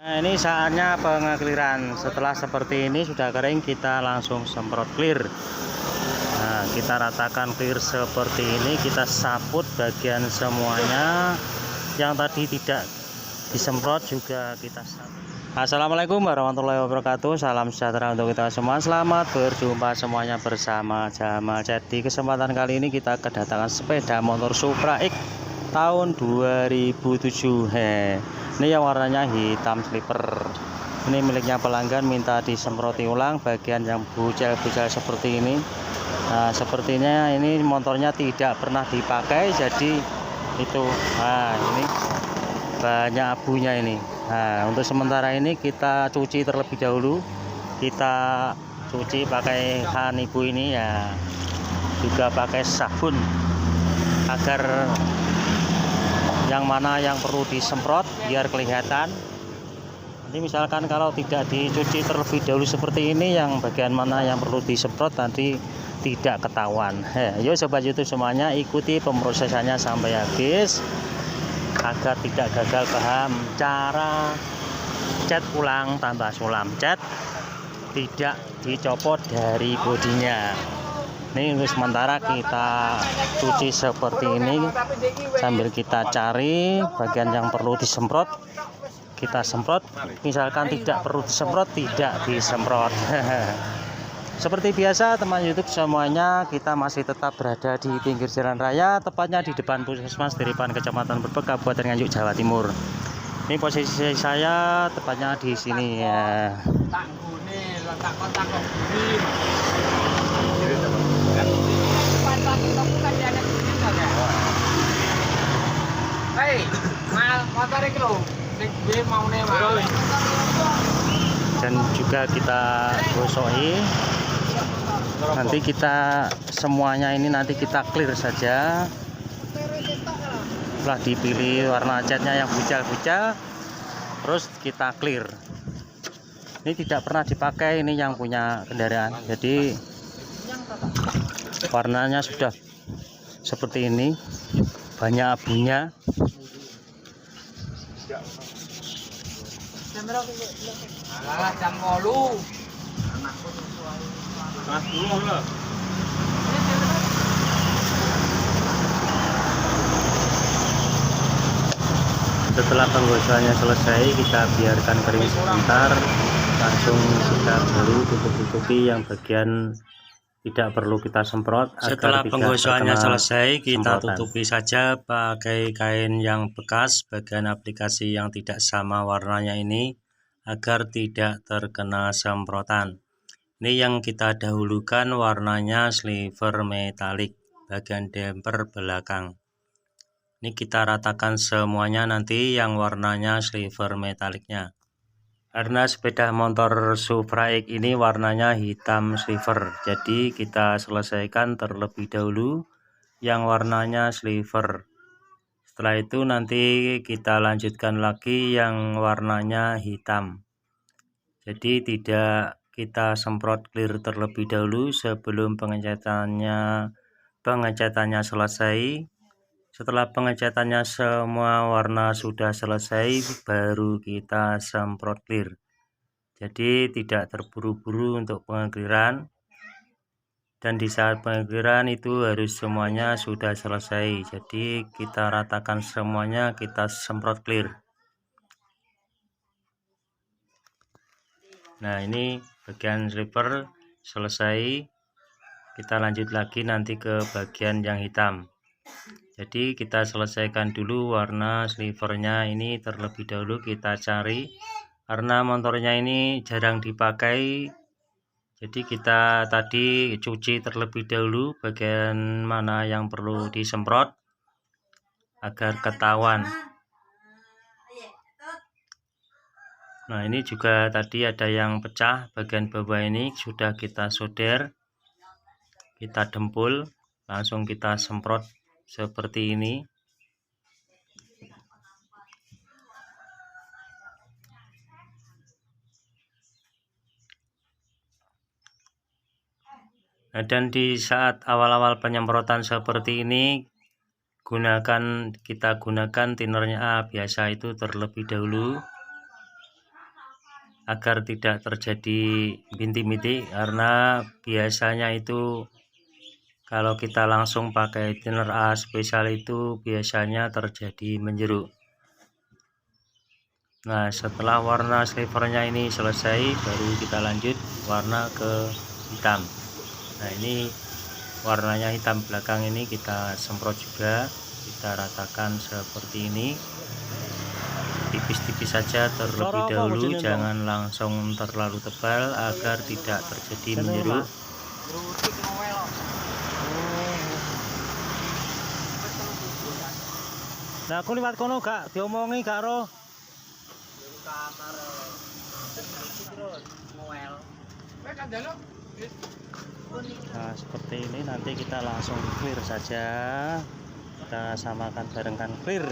Nah, ini saatnya pengekliran. Setelah seperti ini sudah kering, kita langsung semprot clear. Nah, kita ratakan clear seperti ini, kita saput bagian semuanya yang tadi tidak disemprot juga kita saput. Assalamualaikum warahmatullahi wabarakatuh. Salam sejahtera untuk kita semua. Selamat berjumpa semuanya bersama Jamal Chat. Di kesempatan kali ini kita kedatangan sepeda motor Supra X tahun 2007. Ini yang warnanya hitam slipper. Ini miliknya pelanggan, minta disemproti ulang bagian yang bujal-bujal seperti ini. Nah, sepertinya ini motornya tidak pernah dipakai, jadi itu. Nah, ini banyak abunya ini. Nah, untuk sementara ini kita cuci terlebih dahulu. Kita cuci pakai hand ibu ini ya, juga pakai sabun agar yang mana yang perlu disemprot biar kelihatan. Nanti misalkan kalau tidak dicuci terlebih dahulu seperti ini, yang bagian mana yang perlu disemprot nanti tidak ketahuan. Yuk sobat YouTube semuanya, ikuti pemrosesannya sampai habis agar tidak gagal paham cara cat ulang tanpa sulam. Cat tidak dicopot dari bodinya. Ini untuk sementara kita cuci seperti ini sambil kita cari bagian yang perlu disemprot, kita semprot. Misalkan tidak perlu disemprot, tidak disemprot. Seperti biasa teman YouTube semuanya, kita masih tetap berada di pinggir jalan raya, tepatnya di depan Puskesmas Diripan, Kecamatan Brebek, Kabupaten Nganjuk, Jawa Timur. Ini posisi saya tepatnya di sini ya. Dan juga kita gosoki. Nanti kita semuanya ini nanti kita clear saja. Setelah dipilih warna catnya yang bujal-bujal, terus kita clear. Ini tidak pernah dipakai, ini yang punya kendaraan, jadi warnanya sudah seperti ini, banyak abunya. Setelah penggosokannya selesai, kita biarkan kering sebentar, langsung kita baru tutup-tutupi yang bagian tidak perlu kita semprot. Setelah penggosokannya selesai, kita tutupi saja pakai kain yang bekas bagian aplikasi yang tidak sama warnanya ini agar tidak terkena semprotan. Ini yang kita dahulukan warnanya silver metalik bagian damper belakang. Ini kita ratakan semuanya nanti yang warnanya silver metaliknya. Karena sepeda motor Supra X ini warnanya hitam silver, jadi kita selesaikan terlebih dahulu yang warnanya silver. Setelah itu nanti kita lanjutkan lagi yang warnanya hitam. Jadi tidak kita semprot clear terlebih dahulu sebelum pengecatannya selesai. Setelah pengecatannya semua warna sudah selesai, baru kita semprot clear. Jadi tidak terburu-buru untuk pengekliran, dan di saat pengekliran itu harus semuanya sudah selesai. Jadi kita ratakan semuanya, kita semprot clear. Nah, ini bagian slipper selesai. Kita lanjut lagi nanti ke bagian yang hitam. Jadi kita selesaikan dulu warna slivernya ini terlebih dahulu, kita cari karena motornya ini jarang dipakai. Jadi kita tadi cuci terlebih dahulu bagian mana yang perlu disemprot agar ketahuan. Nah, ini juga tadi ada yang pecah bagian bawah, ini sudah kita solder, kita dempul, langsung kita semprot seperti ini. Nah, dan di saat awal-awal penyemprotan seperti ini kita gunakan tinernya A biasa itu terlebih dahulu. agar tidak terjadi bintik-bintik, karena biasanya itu kalau kita langsung pakai thinner A spesial itu biasanya terjadi menjeruk. Nah, setelah warna slivernya ini selesai, baru kita lanjut warna ke hitam. Nah, ini warnanya hitam belakang, ini kita semprot juga, kita ratakan seperti ini, tipis-tipis saja terlebih dahulu, jangan langsung terlalu tebal agar tidak terjadi menjeruk. Nah, aku liwat kono gak diomongi gak roh. Nah, seperti ini nanti kita langsung clear saja, kita samakan barengkan clear.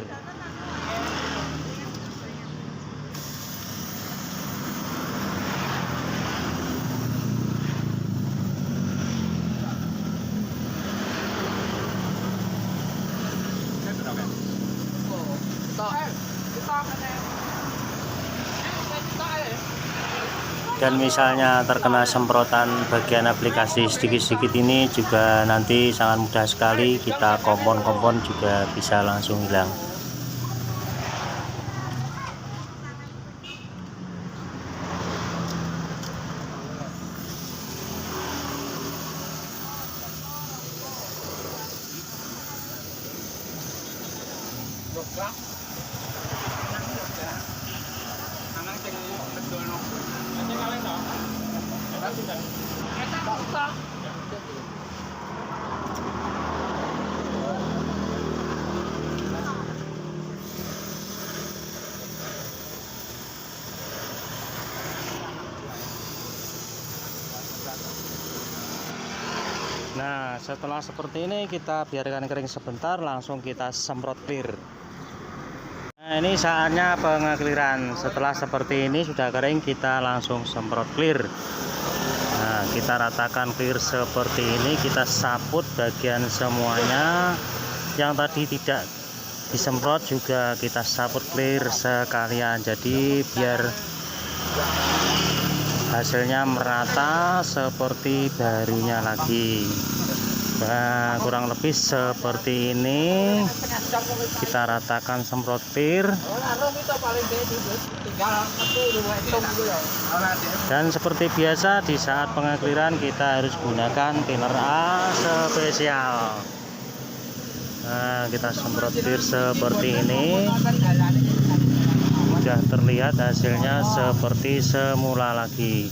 Dan misalnya terkena semprotan bagian aplikasi sedikit-sedikit ini juga nanti sangat mudah sekali, kita kompon-kompon juga bisa langsung hilang. Nah, setelah seperti ini kita biarkan kering sebentar, langsung kita semprot clear. Nah, ini saatnya pengekliran. Setelah seperti ini sudah kering, kita langsung semprot clear. Nah, kita ratakan clear seperti ini, kita saput bagian semuanya. Yang tadi tidak disemprot juga kita saput clear sekalian, jadi biar hasilnya merata seperti barunya lagi. Nah, kurang lebih seperti ini, kita ratakan semprot clear. Dan seperti biasa di saat pengekliran kita harus gunakan thinner A spesial. Nah, kita semprot clear seperti ini, sudah terlihat hasilnya seperti semula lagi.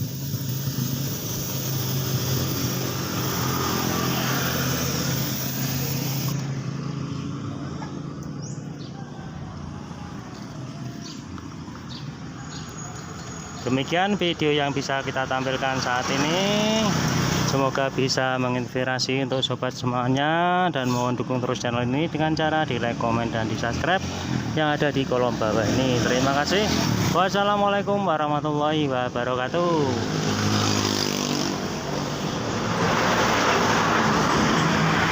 Demikian video yang bisa kita tampilkan saat ini. Semoga bisa menginspirasi untuk sobat semuanya, dan mohon dukung terus channel ini dengan cara di like, komen, dan di subscribe yang ada di kolom bawah ini. Terima kasih. Wassalamualaikum warahmatullahi wabarakatuh.